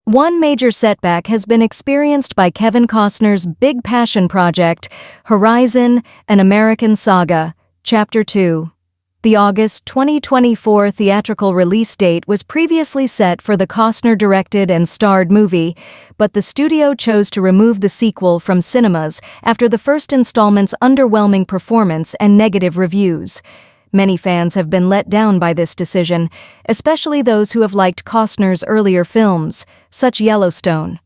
One major setback has been experienced by Kevin Costner's big passion project, Horizon: An American Saga, Chapter 2. The August 2024 theatrical release date was previously set for the Costner-directed and starred movie, but the studio chose to remove the sequel from cinemas after the first installment's underwhelming performance and negative reviews. Many fans have been let down by this decision, especially those who have liked Costner's earlier films, such Yellowstone.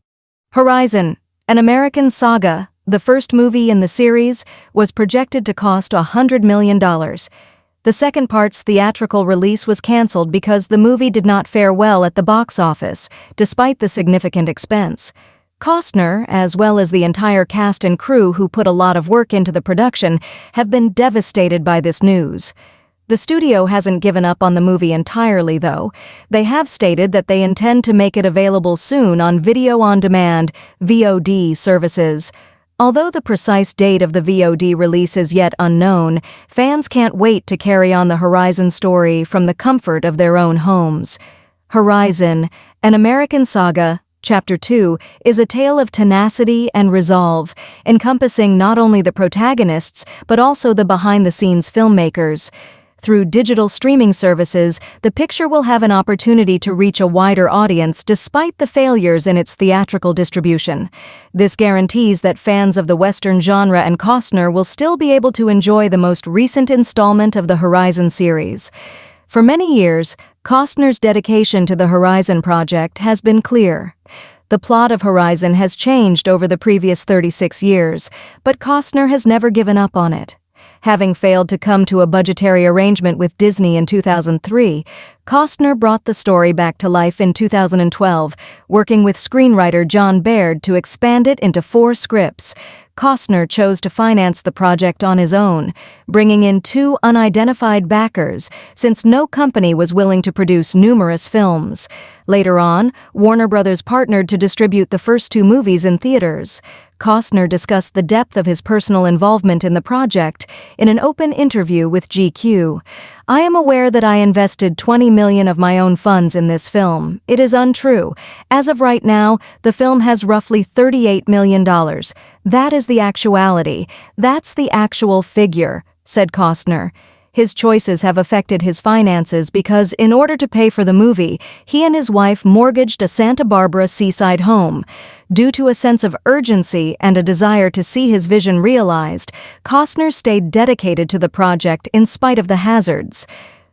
Horizon: An American Saga, the first movie in the series, was projected to cost $100 million. The second part's theatrical release was canceled because the movie did not fare well at the box office, despite the significant expense. Costner, as well as the entire cast and crew who put a lot of work into the production, have been devastated by this news. The studio hasn't given up on the movie entirely, though. They have stated that they intend to make it available soon on video-on-demand (VOD) services. Although the precise date of the VOD release is yet unknown, fans can't wait to carry on the Horizon story from the comfort of their own homes. Horizon: An American Saga, Chapter 2 is a tale of tenacity and resolve, encompassing not only the protagonists but also the behind-the-scenes filmmakers. Through digital streaming services, the picture will have an opportunity to reach a wider audience despite the failures in its theatrical distribution. This guarantees that fans of the Western genre and Costner will still be able to enjoy the most recent installment of the Horizon series. For many years, Costner's dedication to the Horizon project has been clear. The plot of Horizon has changed over the previous 36 years, but Costner has never given up on it. Having failed to come to a budgetary arrangement with Disney in 2003, Costner brought the story back to life in 2012, working with screenwriter John Baird to expand it into 4 scripts. Costner chose to finance the project on his own, bringing in 2 unidentified backers, since no company was willing to produce numerous films. Later on, Warner Brothers partnered to distribute the first 2 movies in theaters. Costner discussed the depth of his personal involvement in the project in an open interview with GQ. "I am aware that I invested $20 million of my own funds in this film. It is untrue. As of right now, the film has roughly $38 million. That is the actuality. That's the actual figure," said Costner. His choices have affected his finances because, in order to pay for the movie, he and his wife mortgaged a Santa Barbara seaside home. Due to a sense of urgency and a desire to see his vision realized, Costner stayed dedicated to the project in spite of the hazards.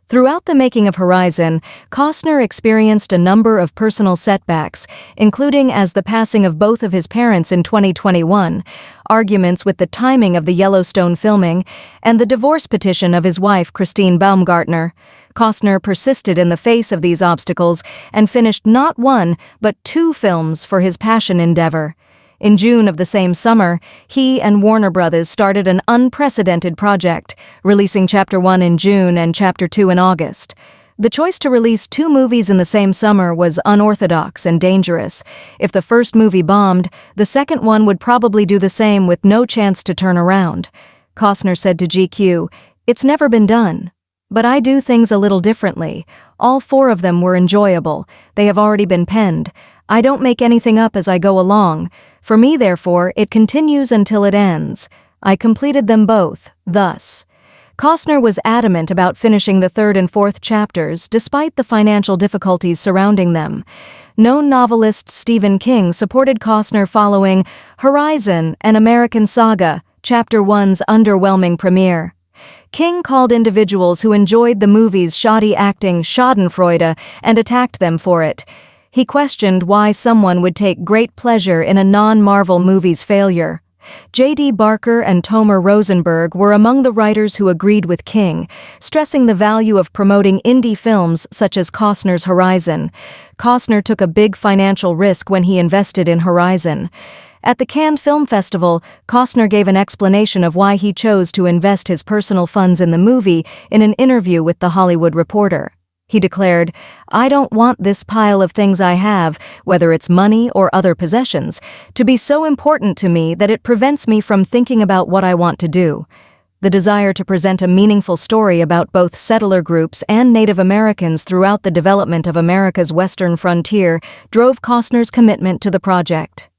Throughout the making of Horizon, Costner experienced a number of personal setbacks, including as the passing of both of his parents in 2021, arguments with the timing of the Yellowstone filming, and the divorce petition of his wife, Christine Baumgartner. Costner persisted in the face of these obstacles and finished not 1, but 2 films for his passion endeavor. In June of the same summer, he and Warner Brothers started an unprecedented project, releasing Chapter 1 in June and Chapter 2 in August. The choice to release 2 movies in the same summer was unorthodox and dangerous. If the first movie bombed, the second one would probably do the same with no chance to turn around. Costner said to GQ, "It's never been done. But I do things a little differently. All 4 of them were enjoyable. They have already been penned. I don't make anything up as I go along. For me, therefore, it continues until it ends. I completed them both, thus." Costner was adamant about finishing the 3rd and 4th chapters despite the financial difficulties surrounding them. Known novelist Stephen King supported Costner following Horizon: An American Saga, Chapter 1's underwhelming premiere. King called individuals who enjoyed the movie's shoddy acting schadenfreude and attacked them for it. He questioned why someone would take great pleasure in a non-Marvel movie's failure. J.D. Barker and Tomer Rosenberg were among the writers who agreed with King, stressing the value of promoting indie films such as Costner's Horizon. Costner took a big financial risk when he invested in Horizon. At the Cannes Film Festival, Costner gave an explanation of why he chose to invest his personal funds in the movie in an interview with The Hollywood Reporter. He declared, "I don't want this pile of things I have, whether it's money or other possessions, to be so important to me that it prevents me from thinking about what I want to do." The desire to present a meaningful story about both settler groups and Native Americans throughout the development of America's western frontier drove Costner's commitment to the project.